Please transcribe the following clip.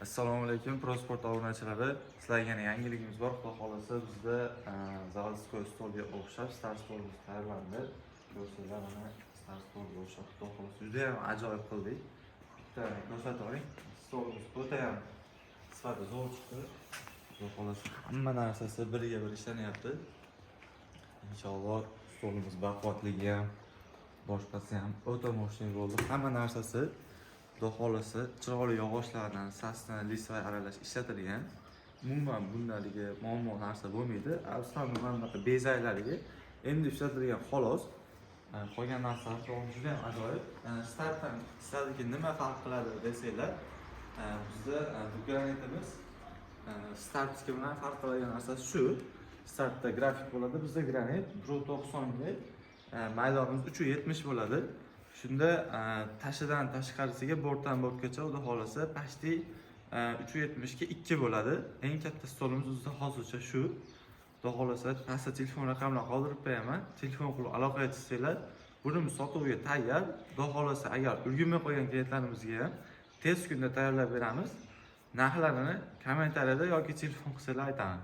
Assalomu alaykum, Prosport obunachilari. Sizlarga yana yangiligimiz bor. Xudo xolasa bizda Zavodskoy stolga o'xshab Star stolimiz tayyorlandi. Ko'rsanglar mana Star stolga o'xshab xudo xolasa juda ham ajoyib qildik. Bitta ko'rsatib oling. Stolimiz o'ta ham sifati zo'r chiqdi. Xudo xolasa hamma narsasi biriga bir ishlanyapti. Inshaalloh stolimiz baquvvatligi ham boshqasi ham o'ta mo'shin bo'ldi. Hamma narsasi Xudo xolasa chiroyli yog'ochlardan sasdan lisvay aralash ishlatilgan. Umuman bundaligi muammo narsa bo'lmaydi. Afsuski mana bunaqa bezaylariga endi ishlatilgan xolos. Qolgan narsalar juda ham ajoyib. Startdan sizlarga nima farq qiladi desanglar, bizda bu granitimiz startga bilan farq qiladigan narsasi shu. Startda grafik bo'ladi, bizda granit 1.90 ga maydonimiz 3.70 bo'ladi. Shunda tashidan tashqarisiga bortdan bortgacha xudo xolasa pashti 3.70 ga 2 bo'ladi. Eng katta stolimiz bizda hozircha shu. Xudo xolasa pastda telefon raqamlarini qoldirib qo'yaman. Telefon qilib aloqaga chiqsanglar, buni sotuvga tayyor. Xudo xolasa agar ulgurmay qolgan klientlarimizga ham tez kunda tayyorlab beramiz. Narxlarini kommentariyada yoki telefon qilsanglar aytaman.